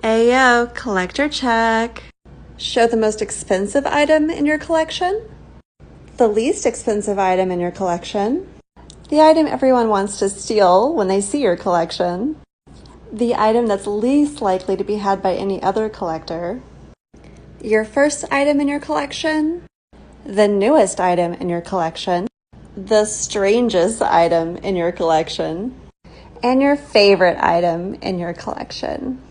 Ayo, collector check. Show the most expensive item in your collection, the least expensive item in your collection, the item everyone wants to steal when they see your collection, the item that's least likely to be had by any other collector, your first item in your collection, the newest item in your collection, the strangest item in your collection, and your favorite item in your collection.